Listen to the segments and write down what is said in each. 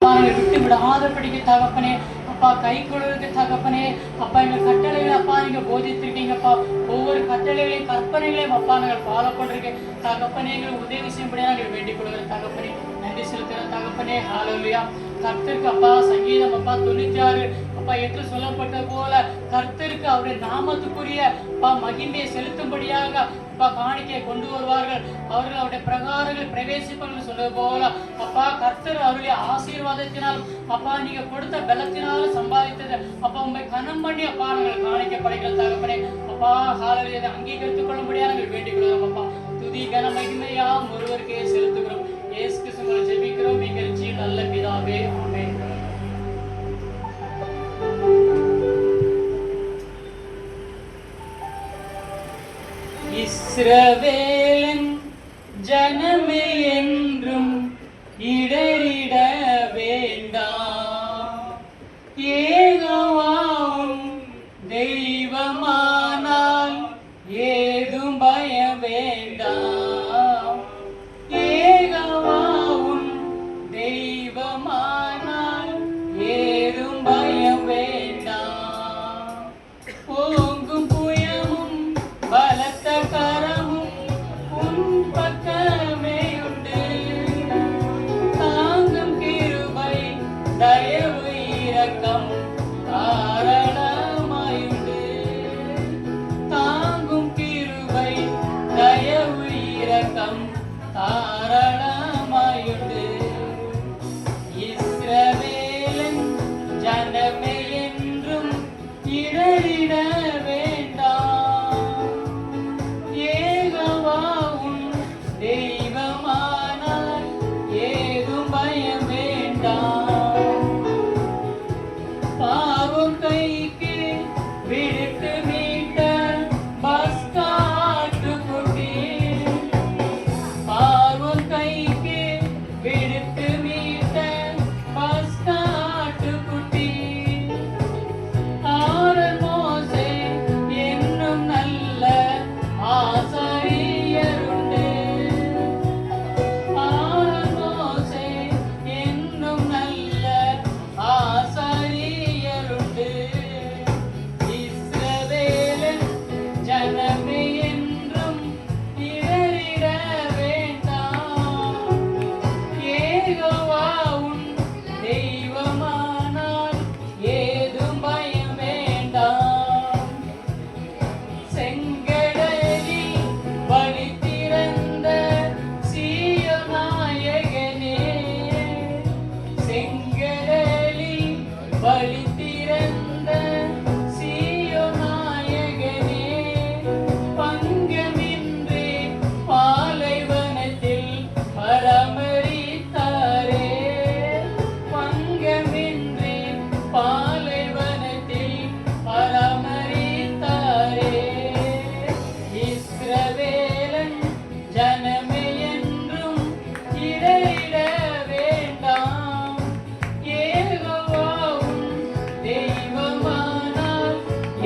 விட்டு விடாதபடிக்கு தகப்பனே அப்பா, கை கொள்வதற்கு தகப்பனே அப்பா, எங்கள் கட்டளைகளை அப்பா நீங்க போதித்திருக்கீங்கப்பா. ஒவ்வொரு கட்டளைகளையும் கற்பனைகளையும் அப்பா நாங்கள் ஃபாலோ பண்றீங்க தகப்பனே. எங்களுக்கு உதவி செய்யும்படியா நாங்கள் வேண்டிக் கொள்கிற தகப்பனே, நன்றி செலுத்துகிற தகப்பனே. ஹல்லேலூயா. கர்த்தருக்கு அப்பா சங்கீதம் அப்பா 96 அப்பா 8 சொல்லப்பட்டது போல கர்த்தருக்கு அவருடைய நாமத்துக்குரிய அப்பா மகிமையை செலுத்தும்படியாக அப்பா காணிக்கையை கொண்டு வருவார்கள், அவர்கள் அவருடைய பிரகாரங்கள் பிரவேசிப்பார்கள் சொன்னது போல அப்பா கர்த்தர் அவருடைய ஆசீர்வாதத்தினால் அப்பா நீங்க கொடுத்த பலத்தினால சம்பாதித்தது அப்பா உண்மை கனம் பண்ணி அப்பா நாங்கள் காணிக்கை படைக்கிற தகப்பனே அப்பா. ஹல்லேலூயா. அங்கீகரித்துக் கொள்ளும்படியாக நாங்கள் வேண்டிக் கொள்கிறோம் அப்பா. துதி கன மகிமையாம் ஒருவருக்கே செலுத்துகிறோம். இயேசு கிறிஸ்துவினால் ஜெபிக்கிறோம் எங்கள் ஜீவ நல்ல பிதாவே, ஆமென். இஸ்ரவேலின் ஜனமே என்றும் இடறிட வேண்டாம், யெகோவாவும் தெய்வமானால் ஏதும் பய வேண்டாம், யெகோவாவும் தெய்வமானால் ஏதும் பய வேண்டாம். ஓங்கும் புயமும் பலத்த கரமும் உன் பக்கமே உண்டு, தாங்கும் கிருபை தயவு இரக்கம் தாராளமாயுண்டு, தாங்கும் கிருபை தயவு இரக்கம் தாராளமாயுண்டு. இஸ்ரவேலின் ஜனமே என்றும் இடறிட வேண்டாம், யெகோவாவும் தெய்வமானால் ஏதும் பயம் வேண்டாம். பாவம் கைக்கு விடுத்து மீட்ட பஸ்காட்டுக்குட்டி, பாவம் கைக்கு விடுத்து மீட்ட பஸ்காட்டுக்குட்டி, ஆரன் மோசே என்னும் நல்ல ஆசாரியருண்டு, ஆரன் மோசே என்னும் நல்ல ஆசாரியருண்டு. இஸ்ரவேலின் ஜனமே என்றும் இடறிட வேண்டாம், யெகோவாவும் தெய்வமானால் ஏதும் பயம் வேண்டாம். செங்கடலில் வழி திறந்த சீயோன் நாயகனே, செங்கடலில் வழி திறந்த சீயோன் நாயகனே, பங்கமின்றி பாலைவனத்தில் பராமரித்தாரே, பங்கமின்றி பாலைவனத்தில் பராமரித்தாரே. இஸ்ரவேலின் ஜனமே என்றும் இடறிட வேண்டாம், யெகோவாவும் தெய்வமானால்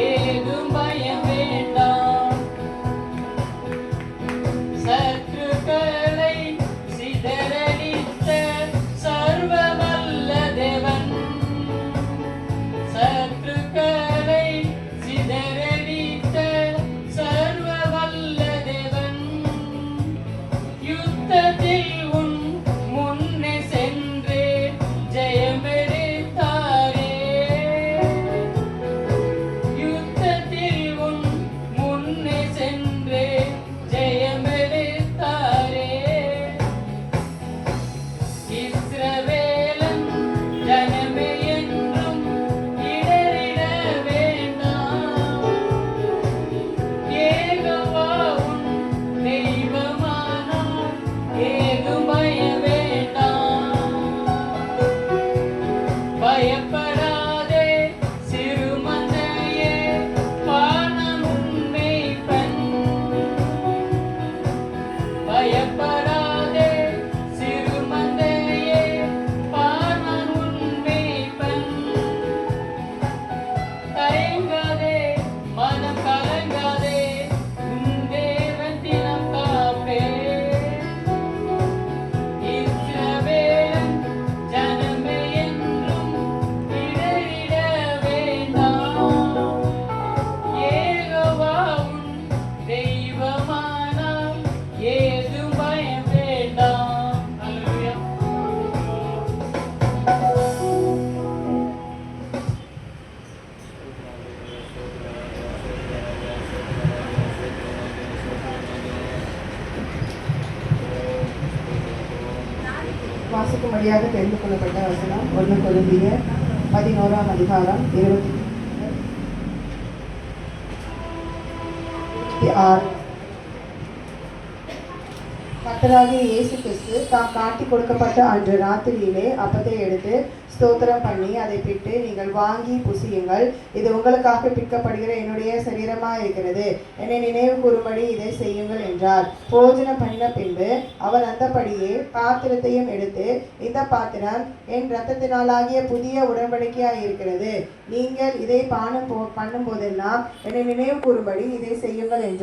ஏதும் பயம் வேண்டாம். சத்துருக்களை சிதறடித்த சர்வ வல்ல தேவன், சத்துருக்களை சிதறடித்த சர்வ வல்ல தேவன், யுத்தத்தில் உன் முன்னே சென்று ஜெயமெடுத்தாரே, யுத்தத்தில் உன் முன்னே சென்று ஜெயமெடுத்தாரே. இஸ்ரவேலின் ஜனமே என்றும் இடறிட வேண்டாம், யெகோவாவும் தெய்வமானால் ஏதும் பய வேண்டாம். பயப்படாதே சிறுமந்தையே, வானம் உன் மேய்ப்பன், பயப்படாதே சிறுமந்தையே, வானம் உன் மேய்ப்பன். தயங்காதே மனம் கலங்காதே, உன் தேவன் தினம் காப்பே. இஸ்ரவேலின் ஜனமே வழியாக தெரிந்து கொள்ளப்பட்ட வசனம் 1 கொரிந்தியர் 11ஆம் அதிகாரம் 26. கர்த்தராகிய இயேசு கிறிஸ்து தாம் காட்டி கொடுக்கப்பட்ட அன்று ராத்திரியிலே அப்பத்தை எடுத்து ஸ்தோத்திரம் பண்ணி அதை பிட்டு, நீங்கள் வாங்கி புசியுங்கள், இது உங்களுக்காக பிற்கப்படுகிற என்னுடைய சரீரமாக இருக்கிறது, என்னை நினைவு கூறும்படி இதை செய்யுங்கள் என்றார். போஜனம் பண்ணின பின்பு அவர் அந்தபடியே பாத்திரத்தையும் எடுத்து, இந்த பாத்திரம் என் இரத்தத்தினாலாகிய புதிய உடன்படிக்கையாய் இருக்கிறது, நீங்கள் இதை பண்ணும் போதெல்லாம் என்னை நினைவு கூறும்படி இதை செய்யுங்கள் என்றார்.